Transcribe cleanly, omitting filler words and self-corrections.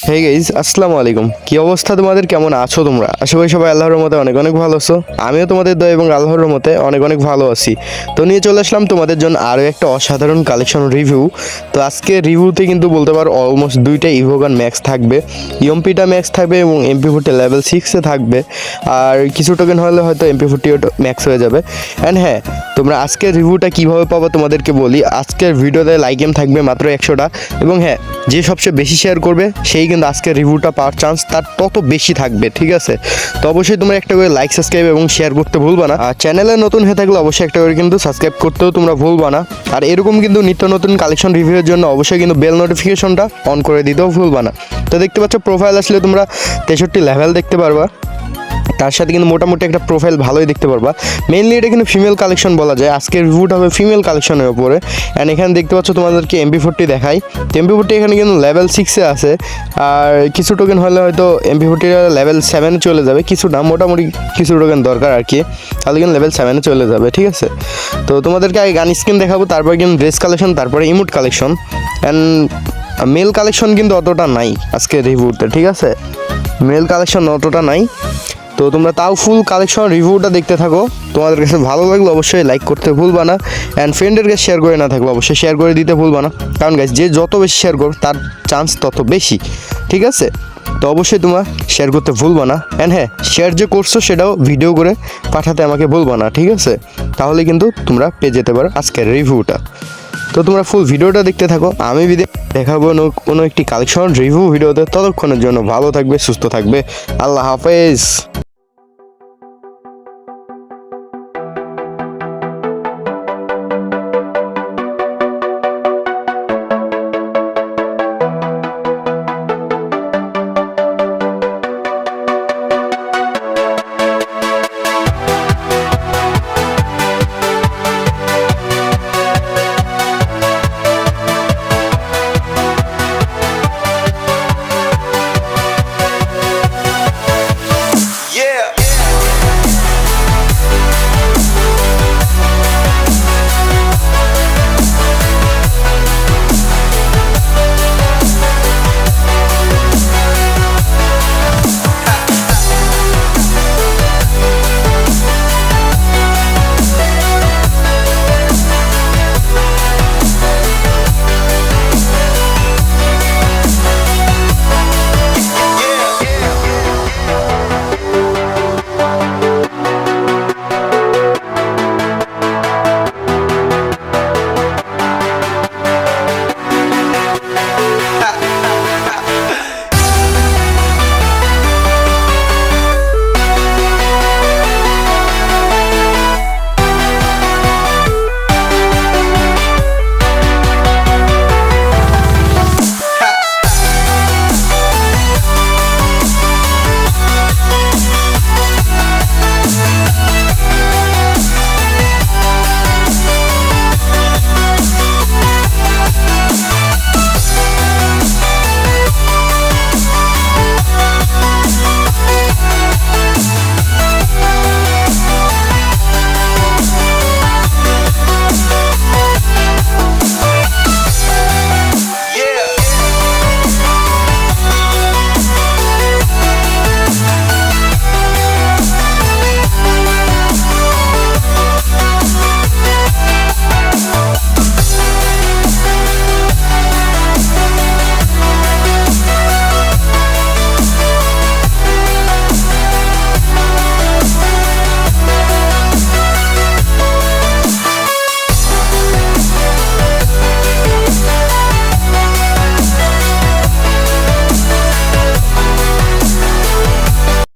Hey guys, আসসালামু আলাইকুম। কি অবস্থা তোমাদের? কেমন আছো তোমরা? আশা করি সবাই আল্লাহর রহমতে অনেক অনেক ভালো আছো। আমিও তোমাদের দয়া এবং আল্লাহর রহমতে অনেক অনেক ভালো আছি। তো নিয়ে চলে আসলাম তোমাদের জন্য আরও একটা অসাধারণ কালেকশন রিভিউ। তো আজকে রিভিউতে কিন্তু বলতে পারো অলমোস্ট দুইটা ইভোগান ম্যাক্স থাকবে, ইএমপিটা ম্যাক্স থাকবে এবং MP40 লেভেল 6-এ থাকবে। আর কিছু টোকেন হলে হয়তো MP40 ম্যাক্স হয়ে যাবে। অ্যান্ড হ্যাঁ, তোমরা আজকের রিভিউটা কীভাবে পাবো তোমাদেরকে বলি। আজকের ভিডিওতে লাইক গেম থাকবে মাত্র 100টা, এবং হ্যাঁ, যে সবচেয়ে বেশি শেয়ার করবে সেই কিন্তু আজকের রিভিউটা পাওয়ার চান্স তার তত বেশি থাকবে, ঠিক আছে? তো অবশ্যই তোমরা একটা করে লাইক, সাবস্ক্রাইব এবং শেয়ার করতে ভুলবা না। আর চ্যানেলে নতুন হয়ে থাকলে অবশ্যই একটা করে কিন্তু সাবস্ক্রাইব করতেও তোমরা ভুলবা না। আর এরকম কিন্তু নিত্য নতুন কালেকশন রিভিউয়ের জন্য অবশ্যই কিন্তু বেল নোটিফিকেশনটা অন করে দিতেও ভুলবা না। তো দেখতে পাচ্ছ, প্রোফাইল আসলে তোমরা 63 লেভেল দেখতে পারবা। তার সাথে কিন্তু মোটামুটি একটা প্রোফাইল ভালোই দেখতে পারবা। মেইনলি এটা কিন্তু ফিমেল কালেকশন বলা যায়, আজকের রিভিউটা হবে ফিমেল কালেকশনের উপরে। অ্যান্ড এখানে দেখতে পাচ্ছ তোমাদেরকে MP40 দেখাই। তো MP40 এখানে কিন্তু লেভেল 6-এ আছে, আর কিছু টোকেন হলে হয়তো MP40 লেভেল 7-এ চলে যাবে। কিছু না, মোটামুটি কিছু টোকেন দরকার আর কি, তাহলে কিন্তু লেভেল 7-এ চলে যাবে, ঠিক আছে? তো তোমাদেরকে আগে গান স্কিন দেখাবো, তারপরে কিন্তু ড্রেস কালেকশন, তারপরে emote collection. And male collection কিন্তু অতটা নাই আজকে রিভিউতে, ঠিক আছে? মেল কালেকশন অতটা নাই। তো তোমরা তাও ফুল কালেকশন রিভিউটা দেখতে থাকো। তোমাদের কাছে ভালো লাগলে অবশ্যই লাইক করতে ভুলবা না, অ্যান্ড ফ্রেন্ডের কাছে শেয়ার করে না থাকলে অবশ্যই শেয়ার করে দিতে ভুলবা না। কারণ গাইস, যে যত বেশি শেয়ার করো তার চান্স তত বেশি, ঠিক আছে? তো অবশ্যই তোমরা শেয়ার করতে ভুলবা না। অ্যান্ড হ্যাঁ, শেয়ার যে করছো সেটাও ভিডিও করে পাঠাতে আমাকে ভুলবা না, ঠিক আছে? তাহলে কিন্তু তোমরা পেয়ে যেতে পারো আজকের রিভিউটা। তো তোমরা ফুল ভিডিওটা দেখতে থাকো। আমি দেখাবো কোনো একটি কালেকশন রিভিউ ভিডিওতে। ততক্ষণের জন্য ভালো থাকবে, সুস্থ থাকবে। আল্লাহ হাফেজ।